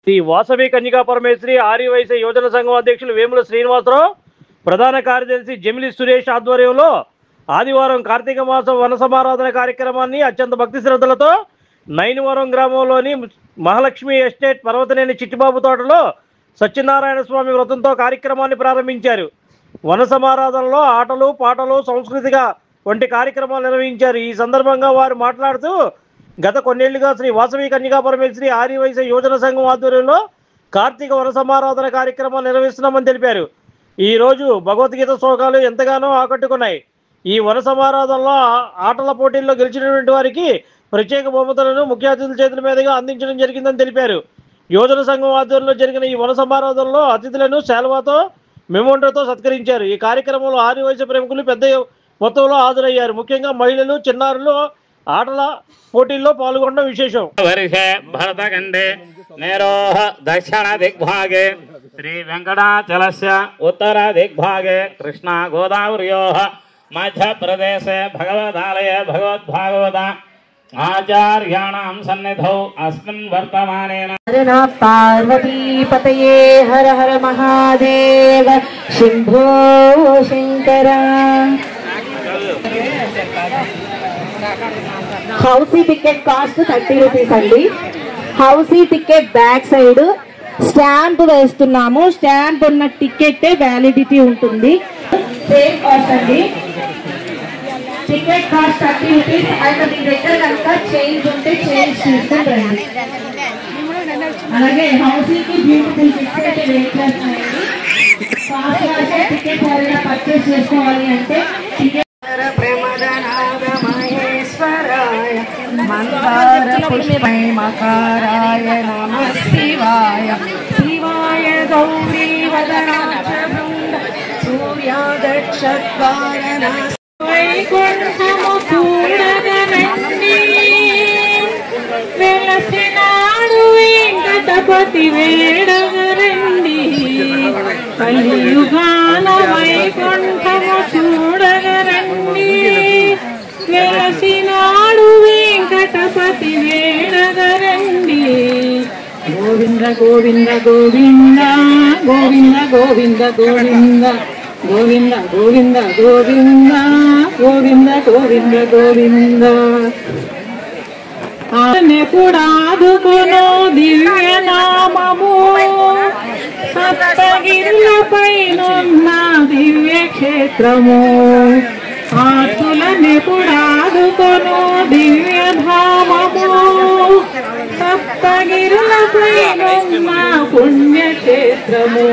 శ్రీ వాసవి కన్యకా పరమేశ్వరి ఆర్యవైశ్య యోజన సంఘం అధ్యక్షులు వేముల శ్రీనివాసరావు, ప్రధాన కార్యదర్శి జమిలి సురేష్ ఆధ్వర్యంలో ఆదివారం కార్తీక మాసం వన సమారాధన కార్యక్రమాన్ని అత్యంత భక్తి శ్రద్ధలతో నైనవరం గ్రామంలోని మహాలక్ష్మి ఎస్టేట్ పర్వతనేని చిట్టిబాబు తోటలో సత్యనారాయణ స్వామి వ్రతంతో కార్యక్రమాన్ని ప్రారంభించారు. వన సమారాధనలో ఆటలు, పాటలు, సాంస్కృతిక వంటి కార్యక్రమాలు నిర్వహించారు. ఈ సందర్భంగా వారు మాట్లాడుతూ గత కొన్నేళ్లుగా శ్రీ వాసవి కన్యకా పరమేశ్వరి ఆర్యవైశ్య యోజన సంఘం ఆధ్వర్యంలో కార్తీక వన సమారాధన కార్యక్రమాలు నిర్వహిస్తున్నామని తెలిపారు. ఈరోజు భగవద్గీత శ్లోకాలు ఎంతగానో ఆకట్టుకున్నాయి. ఈ వన సమారాధనలో ఆటల పోటీల్లో గెలిచినటువంటి వారికి ప్రత్యేక బహుమతులను ముఖ్య అతిథుల చేతుల మీదుగా అందించడం జరిగిందని తెలిపారు. యోజన సంఘం ఆధ్వర్యంలో జరిగిన ఈ వన సమారాధనలో అతిథులను శాల్వాతో, మెమోంటోతో సత్కరించారు. ఈ కార్యక్రమంలో ఆర్యవైశ్య ప్రముఖులు పెద్ద మొత్తంలో హాజరయ్యారు. ముఖ్యంగా మహిళలు, చిన్నారులు ఆటల పోటీల్లో పాల్గొనడం విశేషం. వర్షే భరతఖండే నేరోహ దక్షిణ దిగ్భాగే శ్రీ వెంకటాచలస్య ఉత్తర దిగ్భాగే కృష్ణా గోదావర్యోః మధ్యప్రదేశే భగవదాలయే భగవద్భాగవత ఆచార్యాణాం సన్నిధౌ అస్మిన్ వర్తమానేన పార్వతీపతయే Hara Hara Mahadeva Shambho Shankara. Housie ticket cost 30 rupees అండి. Housie ticket back side stamp వేస్తున్నాము. స్టాంప్ ఉన్న టికెట్ వ్యాలిడిటీ ఉంటుంది. సేమ్ కాస్ట్ అండి. Ticket cost 30 rupees. అయితే మీ దగ్గర కనుక చేంజ్ ఉంటే చేంజ్ తీసుకొని రండి. అలాగే హౌసీకి బ్యూటిఫుల్ టికెట్ అయితే వెయిట్ చేస్తున్నాయండి. ఫాస్ట్ టికెట్ ఎవరైనా పర్చేస్ చేసుకోవాలి అంటే టికెట్ మహేశ్వరాయ మందార పుష్పై మకారాయ నమః శివాయ శివాయ గౌరీ వదనాచ బృంద సూర్యాదక్షద్వారణ వైకుంఠము చూడగనండి వెలసినాడు వెంకటపతి వేడగరండి కలియుగాన వైకుంఠము చూడగరండి వెలసినాడు వెంకటపతి వేడగరండి. గోవింద గోవింద గోవింద గోవింద గోవింద గోవింద గోవింద గోవింద గోవింద గోవింద గోవింద గోవింద. నెపుడాదుకును దివ్య నామము సప్తగిరులపైనున్న దివ్య క్షేత్రము ఆతుల నెపుడాదుకును దివ్య ధామము సప్తగిరులపైనున్న పుణ్యక్షేత్రము.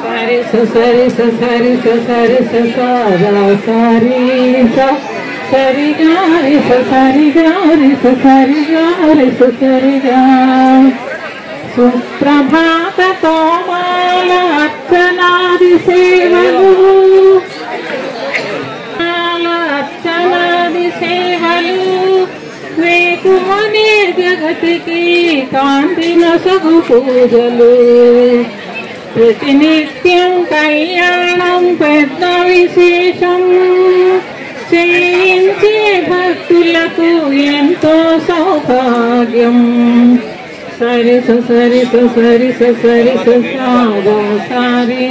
సరి సరి సరి సరి సరి సరి గారి సరి గారి సరి గారి సరి గా. సుప్రభాత తోమాల అర్చనాది సేవలు అర్చనాది సేవలు వేకువనే జగతికి కాంతి నొసగు పూజలు. ప్రతినిత్యం కళ్యాణం పెద్ద విశేషం చేయించే భక్తులకు ఎంతో సౌభాగ్యం. సరి సరి సరి సరి సాదా సారీ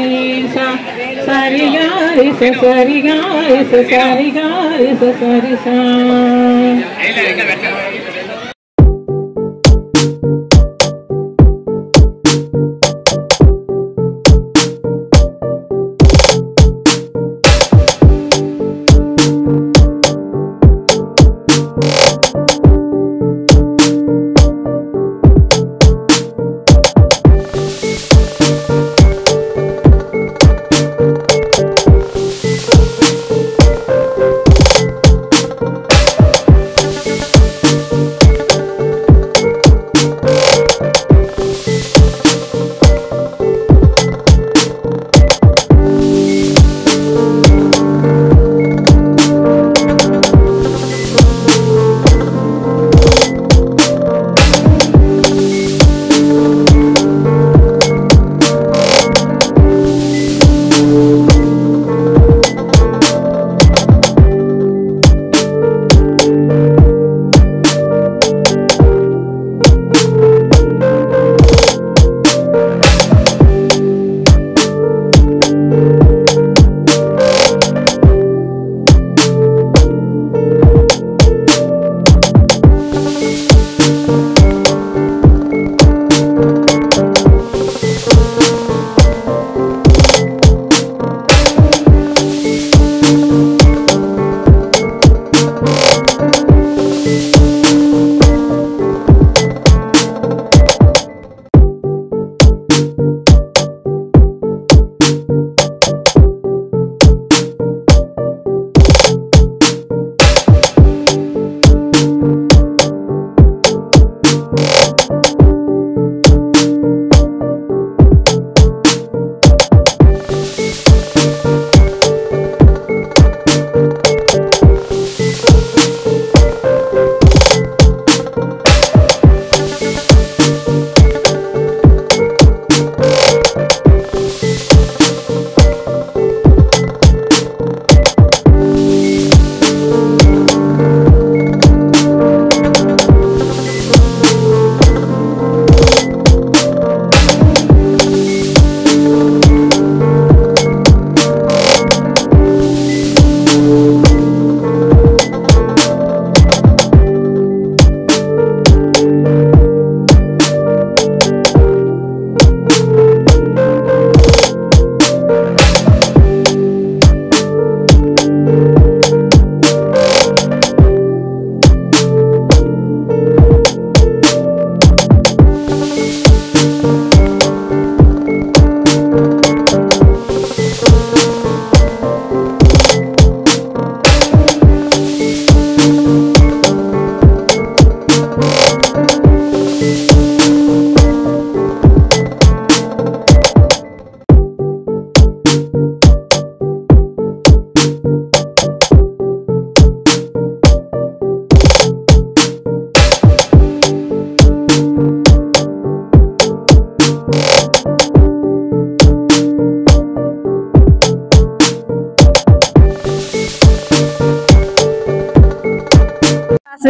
సరి గారి సరి గారి సరి గారి సరి సా.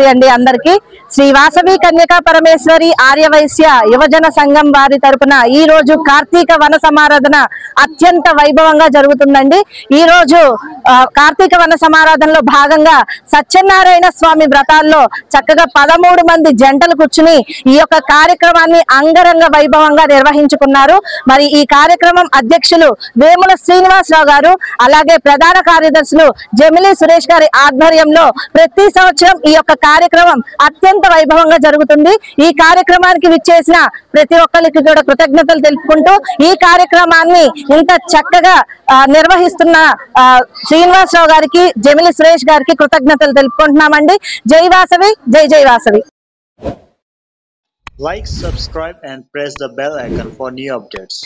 శివరాత్రి అండి అందరికి. శ్రీ వాసవి కన్యకా పరమేశ్వరి ఆర్యవైశ్య యువజన సంఘం వారి తరపున ఈ రోజు కార్తీక వన సమారాధన అత్యంత వైభవంగా జరుగుతుందండి. ఈ రోజు కార్తీక వన సమారాధనలో భాగంగా సత్యనారాయణ స్వామి వ్రతాల్లో చక్కగా 13 మంది జంటలు కూర్చుని ఈ యొక్క కార్యక్రమాన్ని అంగరంగ వైభవంగా నిర్వహించుకున్నారు. మరి ఈ కార్యక్రమం అధ్యక్షులు వేముల శ్రీనివాసరావు గారు, అలాగే ప్రధాన కార్యదర్శులు జమిలి సురేష్ గారి ఆధ్వర్యంలో ప్రతి సంవత్సరం ఈ యొక్క కార్యక్రమం అత్యంత వైభవంగా జరుగుతుంది. ఈ కార్యక్రమానికి విచ్చేసిన ప్రతి ఒక్కరికి కూడా కృతజ్ఞతలు తెలుపుకుంటూ ఈ కార్యక్రమాన్ని ఇంత చక్కగా నిర్వహిస్తున్న శ్రీనివాసరావు గారికి, జమిలి సురేష్ గారికి కృతజ్ఞతలు తెలుపుకుంటున్నామండి. జై వాసవి, జై జై Vasavi. Like, subscribe and press the bell icon for new updates.